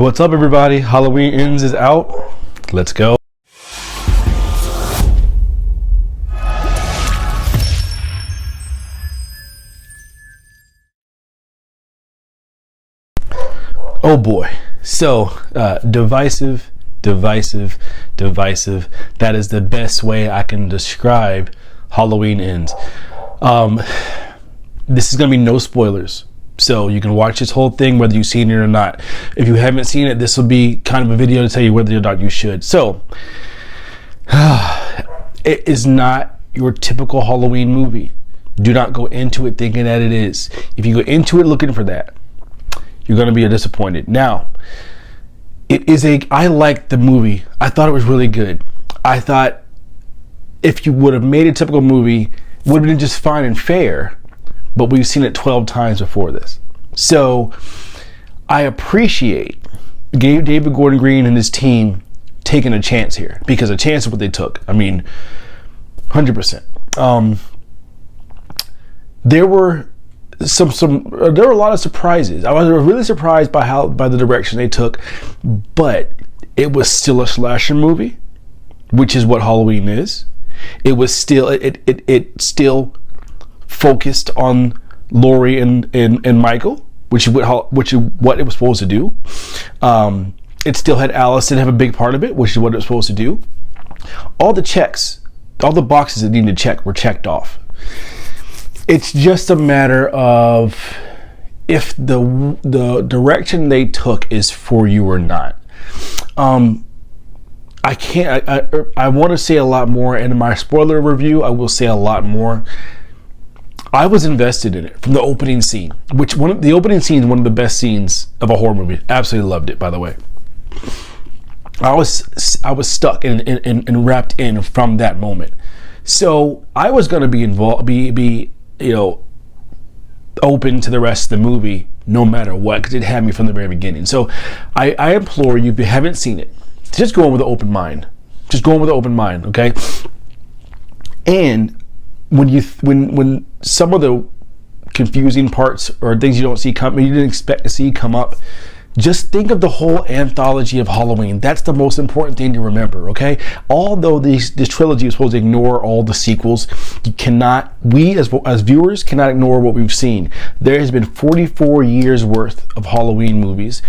What's up, everybody? Halloween Ends is out. Let's go. Oh boy. So, divisive. That is the best way I can describe Halloween Ends. This is going to be no spoilers. So you can watch this whole thing whether you've seen it or not. If you haven't seen it, this will be kind of a video to tell you whether or not you should. So, it is not your typical Halloween movie. Do not go into it thinking that it is. If you go into it looking for that, you're going to be disappointed. Now, I liked the movie. I thought it was really good. I thought if you would have made a typical movie, it would have been just fine and fair. But we've seen it 12 times before this. So I appreciate David Gordon Green and his team taking a chance here, because a chance is what they took. I mean, 100%. There were a lot of surprises. I was really surprised by the direction they took, but it was still a slasher movie, which is what Halloween is. It was still it still focused on Laurie and Michael, which is what it was supposed to do. It still had Allison have a big part of it, which is what it was supposed to do. All the boxes that needed to check were checked off. It's just a matter of if the direction they took is for you or not. I want to say a lot more, and in my spoiler review, I will say a lot more. I was invested in it from the opening scene, the opening scene is one of the best scenes of a horror movie. Absolutely loved it, by the way. I was stuck and wrapped in from that moment. So I was going to be involved, be open to the rest of the movie no matter what, because it had me from the very beginning. So I implore you, if you haven't seen it, just go in with an open mind. Just go in with an open mind, okay? And when some of the confusing parts or things you didn't expect to see come up, just think of the whole anthology of Halloween. That's the most important thing to remember, okay? Although this trilogy is supposed to ignore all the sequels, we as viewers cannot ignore what we've seen. There has been 44 years worth of Halloween movies.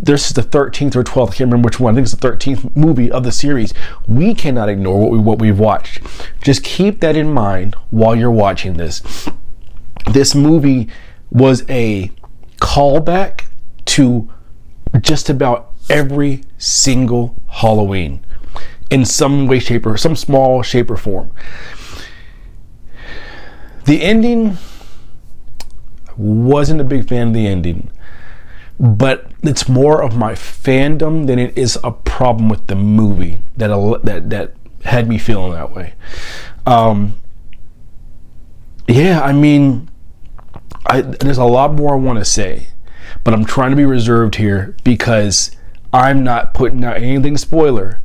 This is the 13th or 12th, I can't remember which one. I think it's the 13th movie of the series. We cannot ignore what we've watched. Just keep that in mind while you're watching this. This movie was a callback to just about every single Halloween in some way, shape, or some small shape or form. The ending, wasn't a big fan of the ending, but it's more of my fandom than it is a problem with the movie that had me feeling that way. There's a lot more I want to say, but I'm trying to be reserved here because I'm not putting out anything spoiler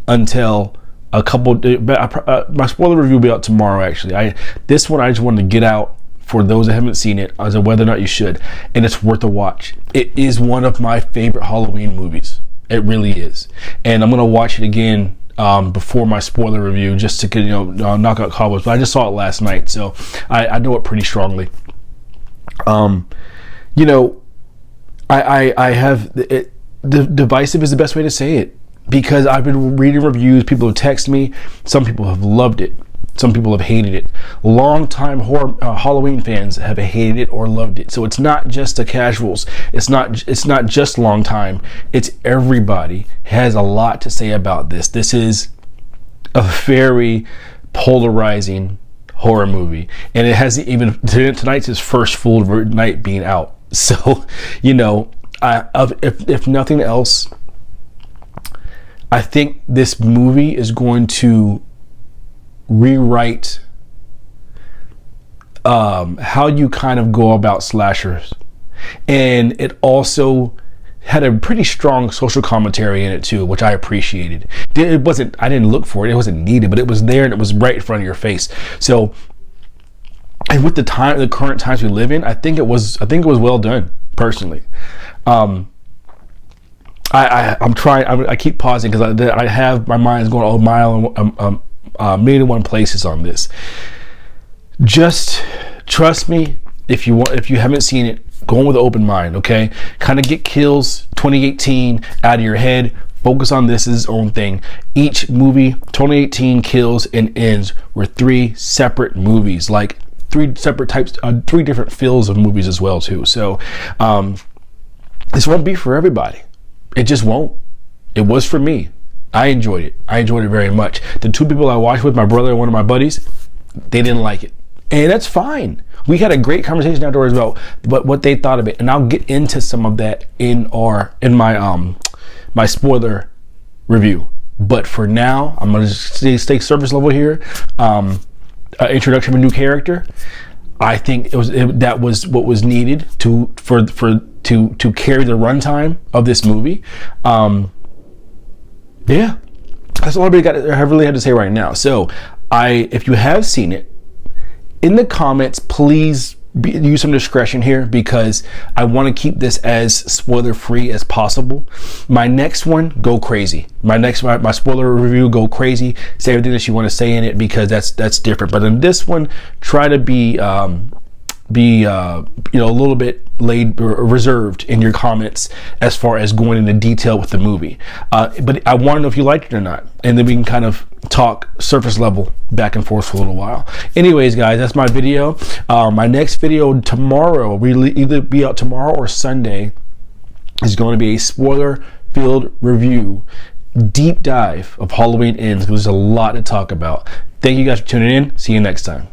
until a couple. My spoiler review will be out tomorrow. Actually, this one I just wanted to get out for those that haven't seen it, as to whether or not you should, and it's worth a watch. It is one of my favorite Halloween movies. It really is, and I'm gonna watch it again before my spoiler review, just to knock out cobwebs. But I just saw it last night, so I know it pretty strongly. I have it. The divisive is the best way to say it, because I've been reading reviews. People have texted me. Some people have loved it. Some people have hated it. Longtime Halloween fans have hated it or loved it. So it's not just the casuals. It's not just long time. It's everybody has a lot to say about this. This is a very polarizing horror movie, and it hasn't even tonight's his first full night being out. So if nothing else, I think this movie is going to rewrite how you kind of go about slashers, and it also had a pretty strong social commentary in it too, which I appreciated. I didn't look for it. It wasn't needed, but it was there and it was right in front of your face. So, and with the current times we live in, I think it was well done, personally. I'm trying. I keep pausing because I have my mind's going a mile and million and one places on this. Just trust me. If you haven't seen it, go in with an open mind. Okay, kind of get Kills 2018 out of your head. Focus on this as its own thing. Each movie, 2018 Kills and Ends, were 3 separate movies, like 3 separate types, 3 different feels of movies as well too. So this won't be for everybody. It just won't. It was for me. I enjoyed it. I enjoyed it very much. The 2 people I watched with, my brother and one of my buddies, they didn't like it. And that's fine. We had a great conversation outdoors about what they thought of it. And I'll get into some of that in my spoiler review. But for now, I'm going to stay surface level here. Introduction of a new character. I think that was what was needed to carry the runtime of this movie. Yeah, that's all I really had to say right now. So, if you have seen it, in the comments, please use some discretion here because I want to keep this as spoiler free as possible. My next one, go crazy. My spoiler review, go crazy. Say everything that you want to say in it because that's different. But in this one, try to be a little bit reserved in your comments as far as going into detail with the movie. But I want to know if you liked it or not, and then we can kind of talk surface level back and forth for a little while. Anyways, guys, that's my video. My next video tomorrow, will either be out tomorrow or Sunday, is going to be a spoiler-filled review, deep dive of Halloween Ends. There's a lot to talk about. Thank you guys for tuning in. See you next time.